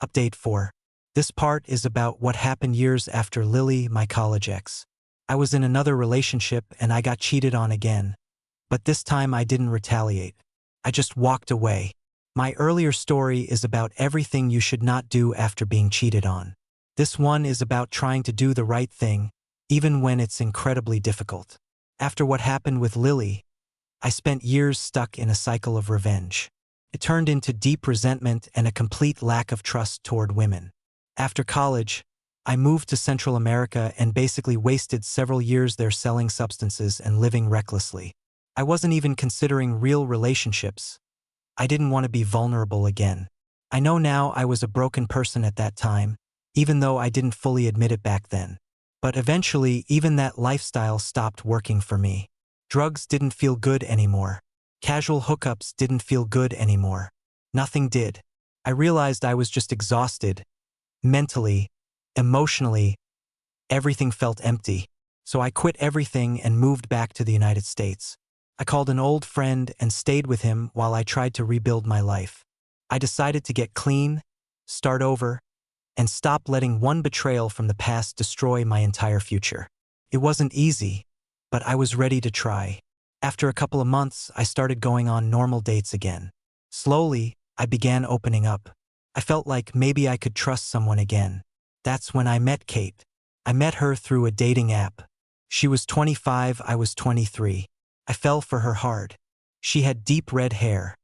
Update 4. This part is about what happened years after Lily, my college ex. I was in another relationship and I got cheated on again. But this time I didn't retaliate. I just walked away. My earlier story is about everything you should not do after being cheated on. This one is about trying to do the right thing, even when it's incredibly difficult. After what happened with Lily, I spent years stuck in a cycle of revenge. It turned into deep resentment and a complete lack of trust toward women. After college, I moved to Central America and basically wasted several years there selling substances and living recklessly. I wasn't even considering real relationships. I didn't want to be vulnerable again. I know now I was a broken person at that time, even though I didn't fully admit it back then. But eventually, even that lifestyle stopped working for me. Drugs didn't feel good anymore. Casual hookups didn't feel good anymore. Nothing did. I realized I was just exhausted. Mentally, emotionally, everything felt empty. So I quit everything and moved back to the United States. I called an old friend and stayed with him while I tried to rebuild my life. I decided to get clean, start over, and stop letting one betrayal from the past destroy my entire future. It wasn't easy, but I was ready to try. After a couple of months, I started going on normal dates again. Slowly, I began opening up. I felt like maybe I could trust someone again. That's when I met Kate. I met her through a dating app. She was 25, I was 23. I fell for her hard. She had deep red hair.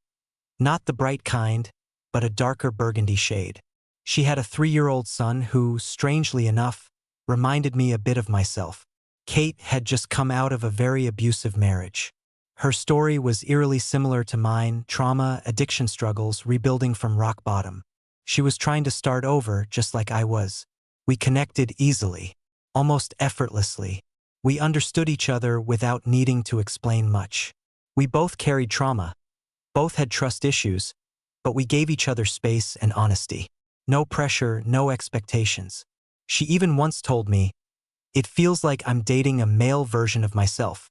Not the bright kind, but a darker burgundy shade. She had a 3-year-old son who, strangely enough, reminded me a bit of myself. Kate had just come out of a very abusive marriage. Her story was eerily similar to mine: trauma, addiction struggles, rebuilding from rock bottom. She was trying to start over just like I was. We connected easily, almost effortlessly. We understood each other without needing to explain much. We both carried trauma, both had trust issues, but we gave each other space and honesty. No pressure, no expectations. She even once told me, "It feels like I'm dating a male version of myself."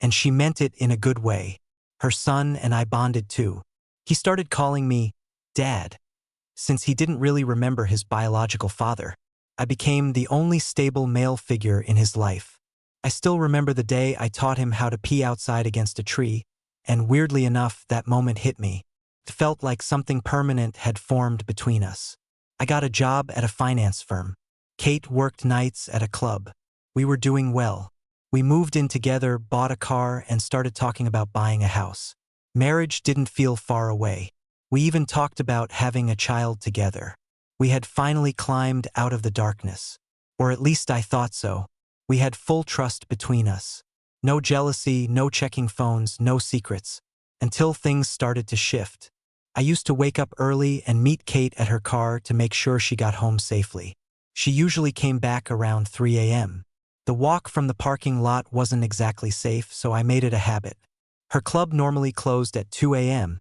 And she meant it in a good way. Her son and I bonded too. He started calling me Dad, since he didn't really remember his biological father. I became the only stable male figure in his life. I still remember the day I taught him how to pee outside against a tree, and weirdly enough, that moment hit me. It felt like something permanent had formed between us. I got a job at a finance firm. Kate worked nights at a club. We were doing well. We moved in together, bought a car, and started talking about buying a house. Marriage didn't feel far away. We even talked about having a child together. We had finally climbed out of the darkness. Or at least I thought so. We had full trust between us. No jealousy, no checking phones, no secrets. Until things started to shift. I used to wake up early and meet Kate at her car to make sure she got home safely. She usually came back around 3 a.m. The walk from the parking lot wasn't exactly safe, so I made it a habit. Her club normally closed at 2 a.m.,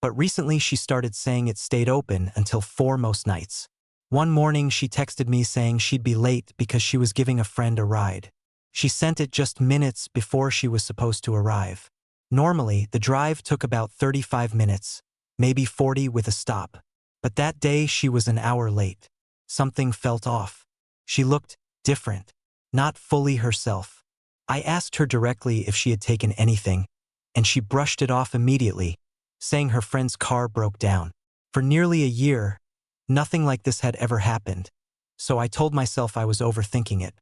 but recently she started saying it stayed open until 4 most nights. One morning she texted me saying she'd be late because she was giving a friend a ride. She sent it just minutes before she was supposed to arrive. Normally, the drive took about 35 minutes, maybe 40 with a stop. But that day she was an hour late. Something felt off. She looked different, not fully herself. I asked her directly if she had taken anything, and she brushed it off immediately, saying her friend's car broke down. For nearly a year, nothing like this had ever happened, so I told myself I was overthinking it.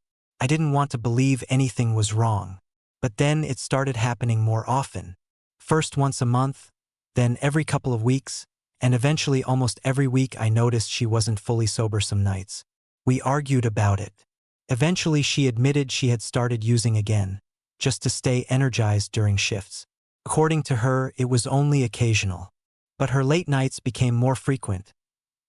I didn't want to believe anything was wrong. But then it started happening more often. First once a month, then every couple of weeks, and eventually almost every week I noticed she wasn't fully sober some nights. We argued about it. Eventually she admitted she had started using again, just to stay energized during shifts. According to her, it was only occasional. But her late nights became more frequent.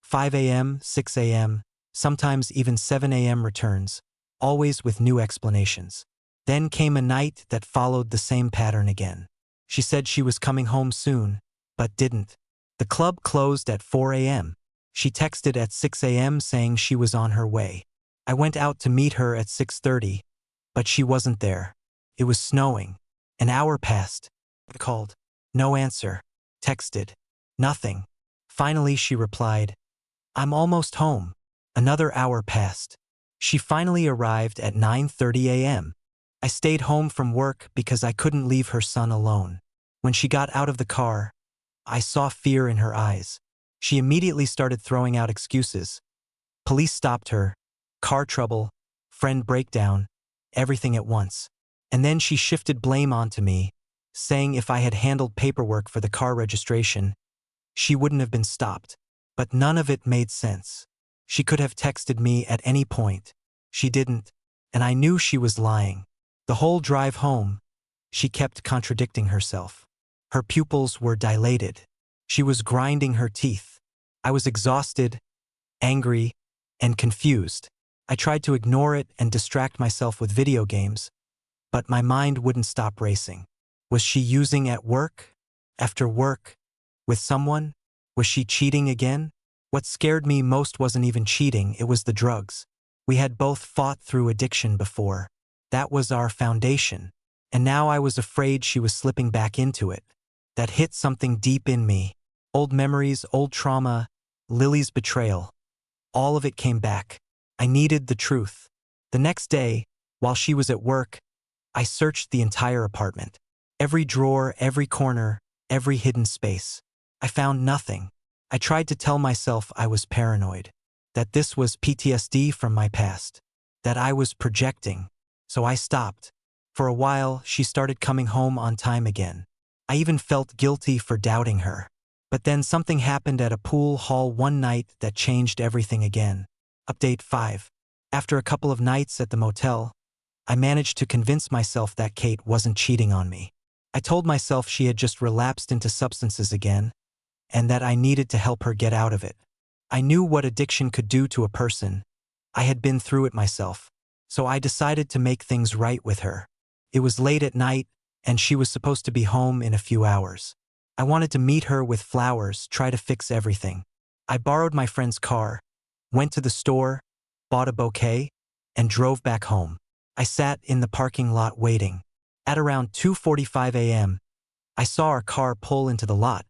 5 a.m., 6 a.m., sometimes even 7 a.m. returns, always with new explanations. Then came a night that followed the same pattern again. She said she was coming home soon, but didn't. The club closed at 4 a.m. She texted at 6 a.m. saying she was on her way. I went out to meet her at 6:30, but she wasn't there. It was snowing. An hour passed. I called. No answer. Texted. Nothing. Finally she replied, I'm almost home. Another hour passed. She finally arrived at 9:30 a.m. I stayed home from work because I couldn't leave her son alone. When she got out of the car, I saw fear in her eyes. She immediately started throwing out excuses. Police stopped her, car trouble, friend breakdown, everything at once. And then she shifted blame onto me, saying if I had handled paperwork for the car registration, she wouldn't have been stopped. But none of it made sense. She could have texted me at any point. She didn't, and I knew she was lying. The whole drive home, she kept contradicting herself. Her pupils were dilated. She was grinding her teeth. I was exhausted, angry, and confused. I tried to ignore it and distract myself with video games, but my mind wouldn't stop racing. Was she using at work? After work? With someone? Was she cheating again? What scared me most wasn't even cheating, it was the drugs. We had both fought through addiction before. That was our foundation. And now I was afraid she was slipping back into it. That hit something deep in me. Old memories, old trauma, Lily's betrayal. All of it came back. I needed the truth. The next day, while she was at work, I searched the entire apartment. Every drawer, every corner, every hidden space. I found nothing. I tried to tell myself I was paranoid, that this was PTSD from my past, that I was projecting. So I stopped. For a while, she started coming home on time again. I even felt guilty for doubting her. But then something happened at a pool hall one night that changed everything again. Update 5. After a couple of nights at the motel, I managed to convince myself that Kate wasn't cheating on me. I told myself she had just relapsed into substances again, and that I needed to help her get out of it. I knew what addiction could do to a person. I had been through it myself. So I decided to make things right with her. It was late at night, and she was supposed to be home in a few hours. I wanted to meet her with flowers, try to fix everything. I borrowed my friend's car, went to the store, bought a bouquet, and drove back home. I sat in the parking lot waiting. At around 2:45 a.m., I saw our car pull into the lot,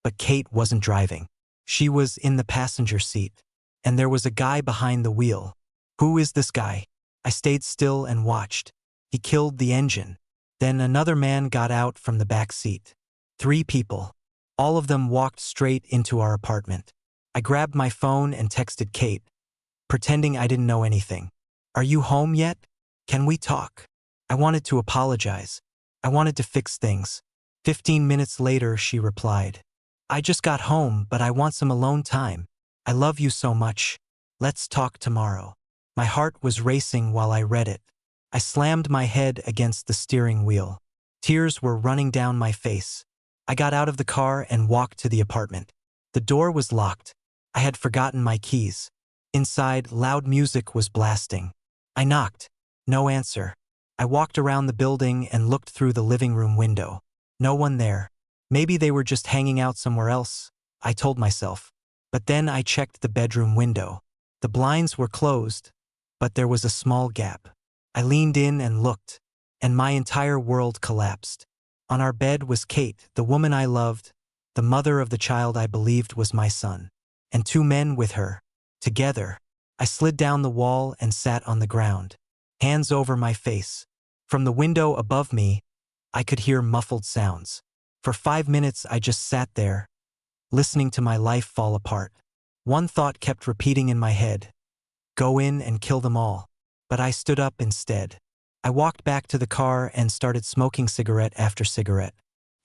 but Kate wasn't driving. She was in the passenger seat, and there was a guy behind the wheel. Who is this guy? I stayed still and watched. He killed the engine. Then another man got out from the back seat. 3 people. All of them walked straight into our apartment. I grabbed my phone and texted Kate, pretending I didn't know anything. Are you home yet? Can we talk? I wanted to apologize. I wanted to fix things. 15 minutes later, she replied, I just got home, but I want some alone time. I love you so much. Let's talk tomorrow. My heart was racing while I read it. I slammed my head against the steering wheel. Tears were running down my face. I got out of the car and walked to the apartment. The door was locked. I had forgotten my keys. Inside, loud music was blasting. I knocked. No answer. I walked around the building and looked through the living room window. No one there. Maybe they were just hanging out somewhere else, I told myself. But then I checked the bedroom window. The blinds were closed, but there was a small gap. I leaned in and looked, and my entire world collapsed. On our bed was Kate, the woman I loved, the mother of the child I believed was my son, and 2 men with her. Together, I slid down the wall and sat on the ground, hands over my face. From the window above me, I could hear muffled sounds. For 5 minutes I just sat there, listening to my life fall apart. One thought kept repeating in my head, go in and kill them all. But I stood up instead. I walked back to the car and started smoking cigarette after cigarette.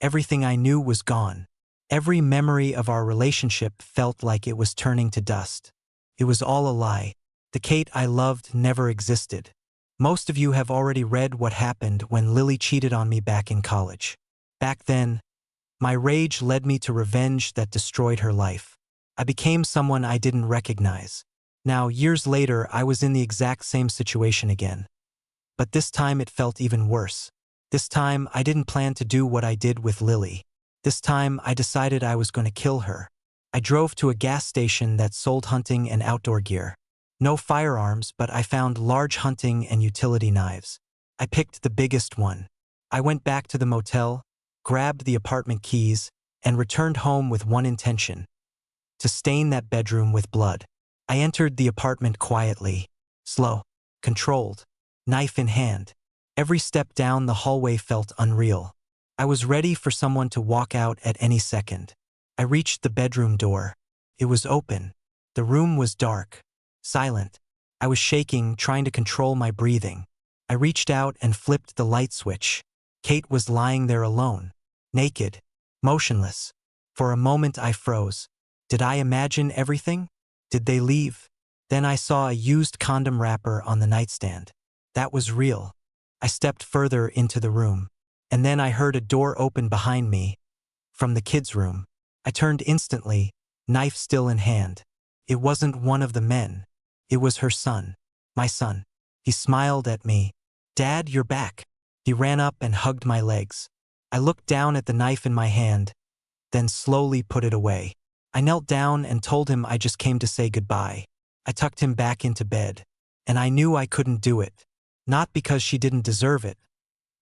Everything I knew was gone. Every memory of our relationship felt like it was turning to dust. It was all a lie. The Kate I loved never existed. Most of you have already read what happened when Lily cheated on me back in college. Back then, my rage led me to revenge that destroyed her life. I became someone I didn't recognize. Now, years later, I was in the exact same situation again. But this time it felt even worse. This time, I didn't plan to do what I did with Lily. This time, I decided I was going to kill her. I drove to a gas station that sold hunting and outdoor gear. No firearms, but I found large hunting and utility knives. I picked the biggest one. I went back to the motel, grabbed the apartment keys, and returned home with one intention: to stain that bedroom with blood. I entered the apartment quietly, slow, controlled, knife in hand. Every step down the hallway felt unreal. I was ready for someone to walk out at any second. I reached the bedroom door. It was open. The room was dark, silent. I was shaking, trying to control my breathing. I reached out and flipped the light switch. Kate was lying there alone, naked, motionless. For a moment I froze. Did I imagine everything? Did they leave? Then I saw a used condom wrapper on the nightstand. That was real. I stepped further into the room. And then I heard a door open behind me, from the kids' room. I turned instantly, knife still in hand. It wasn't one of the men. It was her son. My son. He smiled at me. "Dad, you're back." He ran up and hugged my legs. I looked down at the knife in my hand, then slowly put it away. I knelt down and told him I just came to say goodbye. I tucked him back into bed. And I knew I couldn't do it. Not because she didn't deserve it,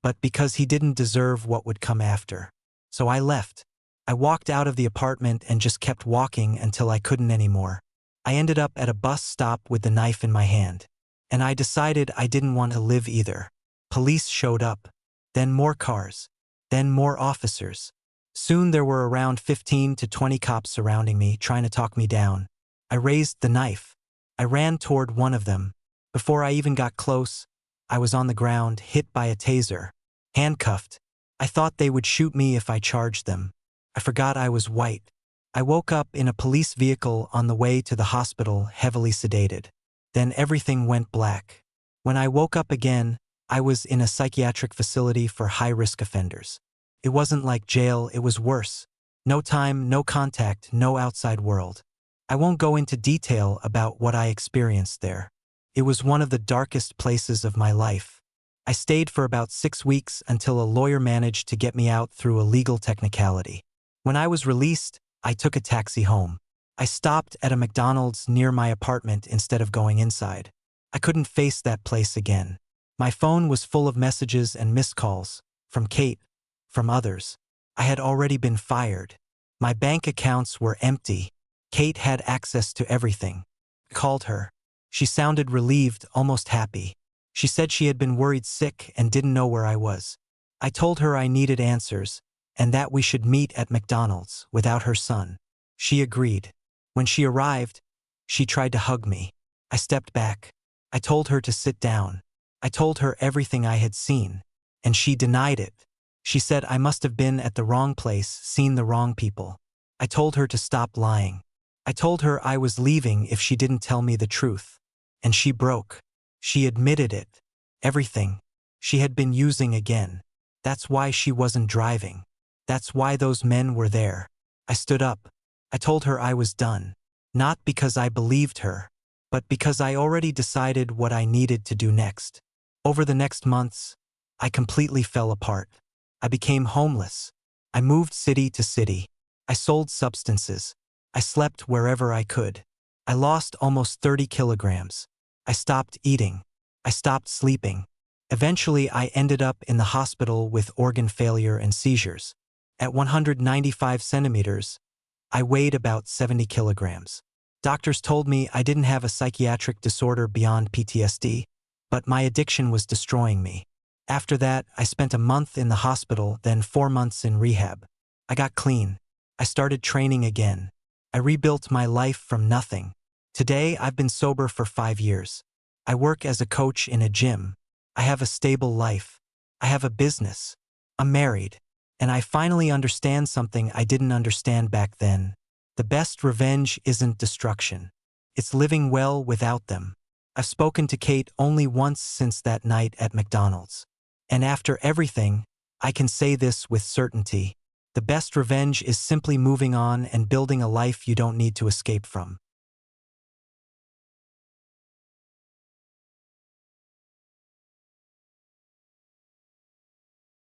but because he didn't deserve what would come after. So I left. I walked out of the apartment and just kept walking until I couldn't anymore. I ended up at a bus stop with the knife in my hand. And I decided I didn't want to live either. Police showed up. Then more cars. Then more officers. Soon there were around 15 to 20 cops surrounding me, trying to talk me down. I raised the knife. I ran toward one of them. Before I even got close, I was on the ground, hit by a taser, handcuffed. I thought they would shoot me if I charged them. I forgot I was white. I woke up in a police vehicle on the way to the hospital, heavily sedated. Then everything went black. When I woke up again, I was in a psychiatric facility for high-risk offenders. It wasn't like jail, it was worse. No time, no contact, no outside world. I won't go into detail about what I experienced there. It was one of the darkest places of my life. I stayed for about 6 weeks until a lawyer managed to get me out through a legal technicality. When I was released, I took a taxi home. I stopped at a McDonald's near my apartment instead of going inside. I couldn't face that place again. My phone was full of messages and missed calls, from Kate, from others. I had already been fired. My bank accounts were empty. Kate had access to everything. I called her. She sounded relieved, almost happy. She said she had been worried sick and didn't know where I was. I told her I needed answers, and that we should meet at McDonald's without her son. She agreed. When she arrived, she tried to hug me. I stepped back. I told her to sit down. I told her everything I had seen, and she denied it. She said I must have been at the wrong place, seen the wrong people. I told her to stop lying. I told her I was leaving if she didn't tell me the truth. And she broke. She admitted it. Everything. She had been using again. That's why she wasn't driving. That's why those men were there. I stood up. I told her I was done. Not because I believed her, but because I already decided what I needed to do next. Over the next months, I completely fell apart. I became homeless. I moved city to city. I sold substances. I slept wherever I could. I lost almost 30 kilograms. I stopped eating. I stopped sleeping. Eventually, I ended up in the hospital with organ failure and seizures. At 195 centimeters, I weighed about 70 kilograms. Doctors told me I didn't have a psychiatric disorder beyond PTSD, but my addiction was destroying me. After that, I spent a month in the hospital, then 4 months in rehab. I got clean. I started training again. I rebuilt my life from nothing. Today, I've been sober for 5 years. I work as a coach in a gym. I have a stable life. I have a business. I'm married. And I finally understand something I didn't understand back then. The best revenge isn't destruction. It's living well without them. I've spoken to Kate only once since that night at McDonald's. And after everything, I can say this with certainty. The best revenge is simply moving on and building a life you don't need to escape from.